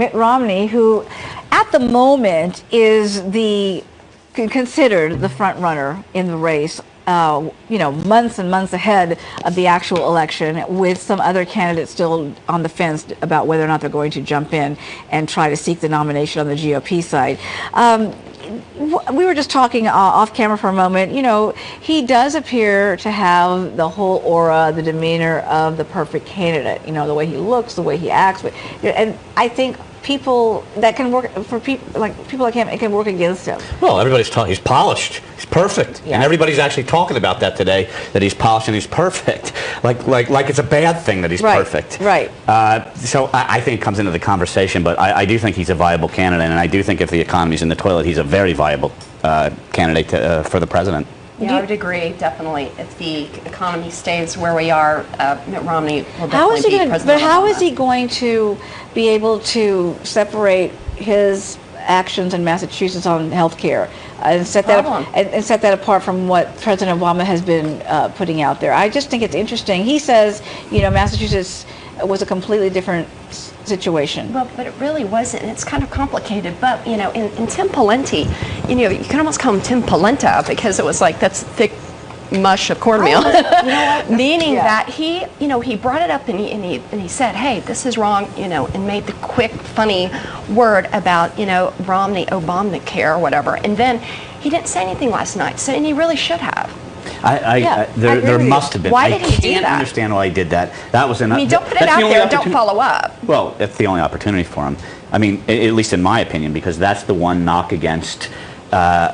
Mitt Romney, who at the moment is considered the front runner in the race, months and months ahead of the actual election, with some other candidates still on the fence about whether or not they're going to jump in and try to seek the nomination on the GOP side. We were just talking off camera for a moment. He does appear to have the whole aura, the demeanor of the perfect candidate. The way he looks, the way he acts, and I think people that can work for people like him, it can work against him. Well, everybody's talking. He's polished. He's perfect, and everybody's actually talking about that today. That he's polished and he's perfect. Like it's a bad thing that he's perfect. Right. So I think it comes into the conversation, but I do think he's a viable candidate, and I do think if the economy's in the toilet, he's a very viable candidate for the president. Yeah, I would agree, definitely. If the economy stays where we are, Mitt Romney will definitely be president. But how is he going to be able to separate his actions in Massachusetts on health care and set that apart from what President Obama has been putting out there? I just think it's interesting. He says, Massachusetts was a completely different situation. Well, but it really wasn't. It's kind of complicated. But, in Tim Pawlenty, you can almost call him Tim Polenta, because it was like, that's thick mush of cornmeal. Meaning that he brought it up and he said, hey, this is wrong, and made the quick, funny word about, Romney, Obamacare or whatever. And then he didn't say anything last night, and he really should have. There must have been. Why did he do that? I can't understand why he did that. That was enough. Don't put it out there. Don't follow up. Well, that's the only opportunity for him. I mean, at least in my opinion, because that's the one knock against. They're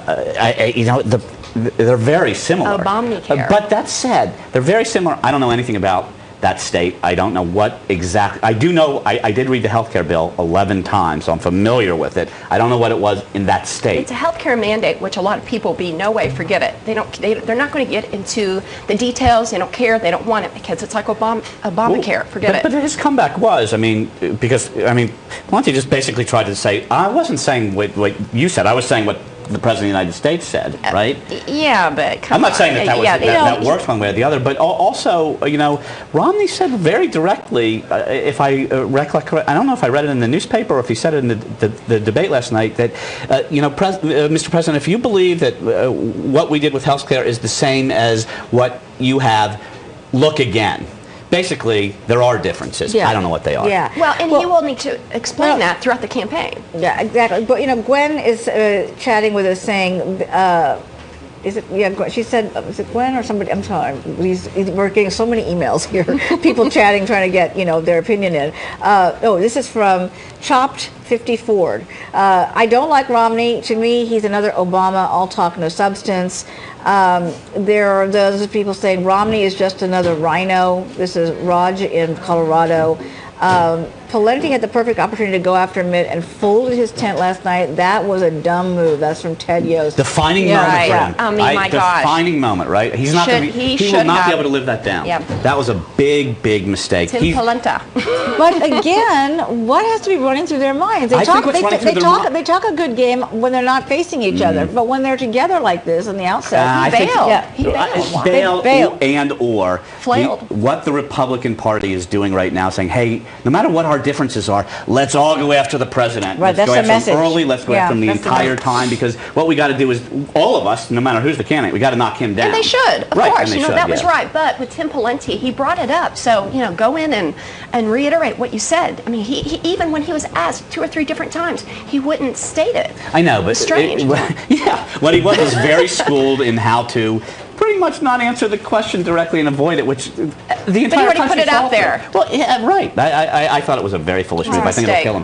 very similar. Obamacare. But that said, they're very similar. I don't know anything about that state. I don't know what exactly. I do know. I did read the health care bill 11 times, so I'm familiar with it. I don't know what it was in that state. It's a health care mandate, which a lot of people no way, forget it. They're not going to get into the details. They don't care. They don't want it, because it's like Obamacare. Forget it. But his comeback was, Pawlenty just basically tried to say, I wasn't saying what you said. I was saying what the President of the United States said, right? Yeah, but I'm not saying that works one way or the other, but also, Romney said very directly, if I recollect correctly, I don't know if I read it in the newspaper or if he said it in the debate last night, that, Mr. President, if you believe that what we did with health care is the same as what you have, look again. Basically, there are differences. I don't know what they are. Yeah. Well, he will need to explain that throughout the campaign. Yeah, exactly. But Gwen is chatting with us, saying, is it? Yeah, she said, is it Gwen or somebody? I'm sorry. We're getting so many emails here. People chatting, trying to get their opinion in. This is from Chopped 50 Ford. I don't like Romney. To me, he's another Obama, all talk, no substance. There are those people saying Romney is just another rhino. This is Raj in Colorado. Pawlenty had the perfect opportunity to go after Mitt and folded his tent last night. That was a dumb move. That's from Ted Yost. Defining moment for him. I mean, my gosh. Defining moment, right? He's not going to be. He will not be able to live that down. Yep. That was a big, big mistake. Tim Pawlenty. But again, what has to be running through their minds? They talk a good game when they're not facing each other, but when they're together like this in the outset, he bailed. Bailed. And/or flailed. What the Republican Party is doing right now, saying, hey, no matter what our differences are, let's all go after the president. Right, let's go after him early. Let's go after him the entire time, because what we got to do is, all of us, no matter who's the candidate, we got to knock him down. And they should, of course. That was right. But with Tim Pawlenty, he brought it up. So go in and reiterate what you said. I mean, he even when he was asked 2 or 3 different times, he wouldn't state it. I know, but strange. What he was very schooled in how to pretty much not answer the question directly and avoid it, which the entire country put it out there. Well, yeah, right. I thought it was a very foolish move. I think it'll kill him.